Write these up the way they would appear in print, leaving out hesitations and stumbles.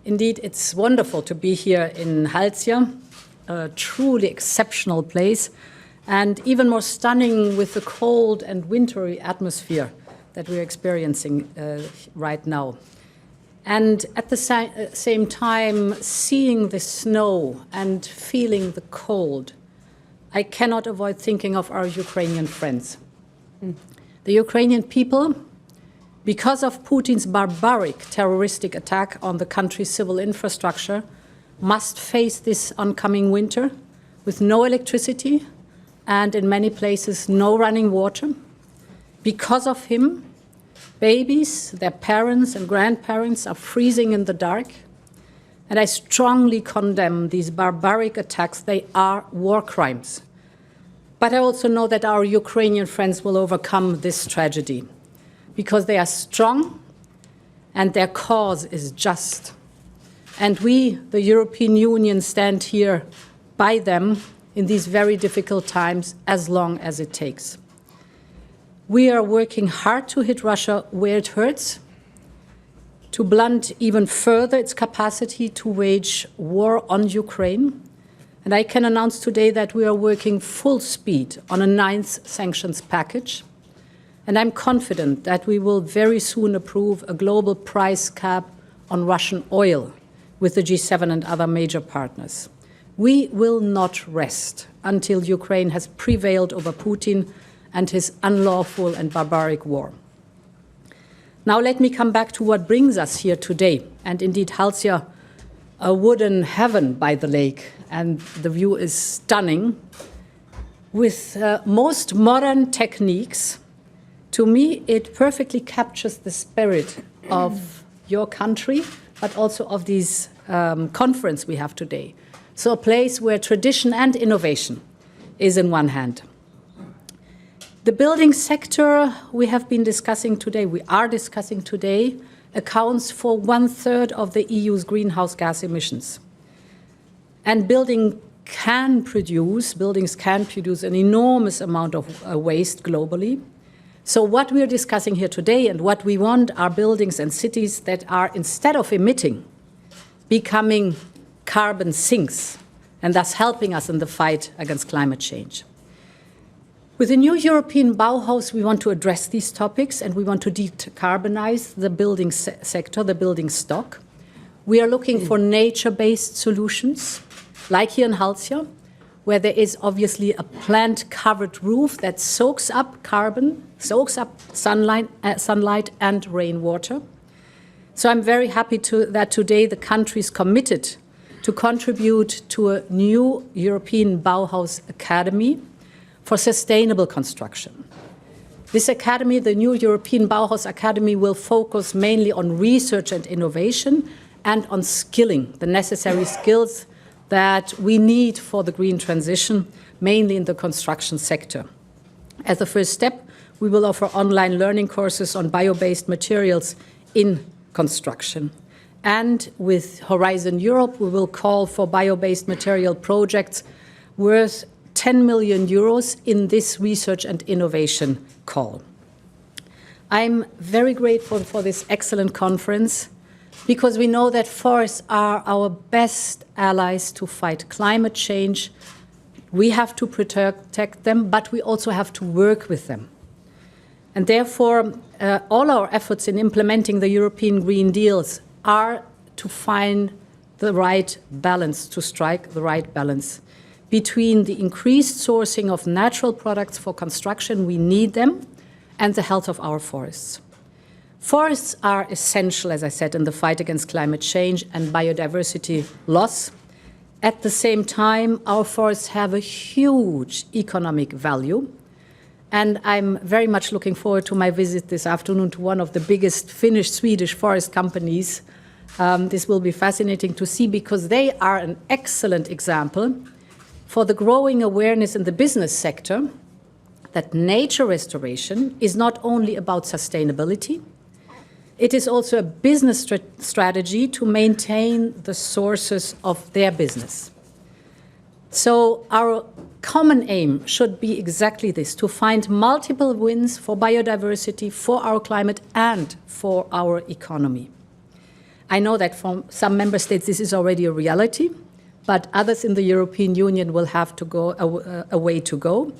Indeed, it's wonderful to be here in Halsia, a truly exceptional place, and even more stunning with the cold and wintry atmosphere that we're experiencing right now. And at the same time, seeing the snow and feeling the cold, I cannot avoid thinking of our Ukrainian friends. The Ukrainian people, because of Putin's barbaric terroristic attack on the country's civil infrastructure, must face this oncoming winter with no electricity and in many places no running water. Because of him, babies, their parents and grandparents are freezing in the dark. And I strongly condemn these barbaric attacks. They are war crimes. But I also know that our Ukrainian friends will overcome this tragedy because they are strong and their cause is just. And we, the European Union, stand here by them in these very difficult times as long as it takes. We are working hard to hit Russia where it hurts, to blunt even further its capacity to wage war on Ukraine. And I can announce today that we are working full speed on a 9th sanctions package. And I'm confident that we will very soon approve a global price cap on Russian oil with the G7 and other major partners. We will not rest until Ukraine has prevailed over Putin and his unlawful and barbaric war. Now let me come back to what brings us here today, and indeed Halsia, a wooden heaven by the lake, and the view is stunning. With most modern techniques, to me, it perfectly captures the spirit of your country, but also of this conference we have today. So a place where tradition and innovation is in one hand. The building sector we have been discussing today, we are discussing today, accounts for 1/3 of the EU's greenhouse gas emissions. And buildings can produce an enormous amount of waste globally. So what we are discussing here today and what we want are buildings and cities that are, instead of emitting, becoming carbon sinks and thus helping us in the fight against climate change. With the new European Bauhaus, we want to address these topics and we want to decarbonize the building sector, the building stock. We are looking for nature-based solutions, like here in Halsia, where there is obviously a plant-covered roof that soaks up carbon, soaks up sunlight and rainwater. So I'm very happy that today the country is committed to contribute to a new European Bauhaus Academy for sustainable construction. This academy, the new European Bauhaus Academy, will focus mainly on research and innovation and on skilling, the necessary skills that we need for the green transition, mainly in the construction sector. As a first step, we will offer online learning courses on bio-based materials in construction. And with Horizon Europe, we will call for bio-based material projects worth 10 million euros in this research and innovation call. I'm very grateful for this excellent conference because we know that forests are our best allies to fight climate change. We have to protect them, but we also have to work with them. And therefore, all our efforts in implementing the European Green Deals are to find the right balance, to strike the right balance between the increased sourcing of natural products for construction, we need them, and the health of our forests. Forests are essential, as I said, in the fight against climate change and biodiversity loss. At the same time, our forests have a huge economic value. And I'm very much looking forward to my visit this afternoon to one of the biggest Finnish-Swedish forest companies. This will be fascinating to see because they are an excellent example for the growing awareness in the business sector that nature restoration is not only about sustainability, it is also a business strategy to maintain the sources of their business. So our common aim should be exactly this, to find multiple wins for biodiversity, for our climate and for our economy. I know that for some member states this is already a reality, but others in the European Union will have to go a way to go.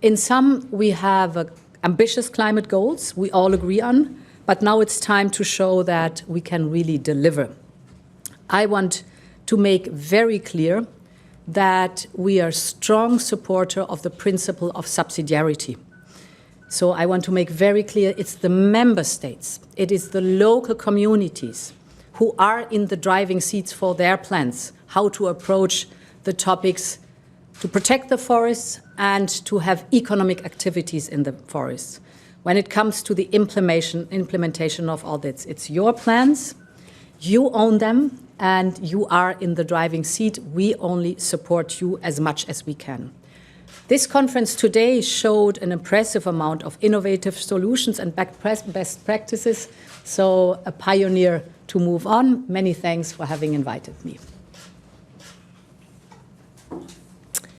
In some, we have ambitious climate goals we all agree on, but now it's time to show that we can really deliver. I want to make very clear that we are a strong supporter of the principle of subsidiarity. So I want to make very clear it's the member states, it is the local communities who are in the driving seats for their plans, how to approach the topics to protect the forests and to have economic activities in the forests. When it comes to the implementation of all this, it's your plans, you own them, and you are in the driving seat. We only support you as much as we can. This conference today showed an impressive amount of innovative solutions and best practices, so a pioneer to move on. Many thanks for having invited me.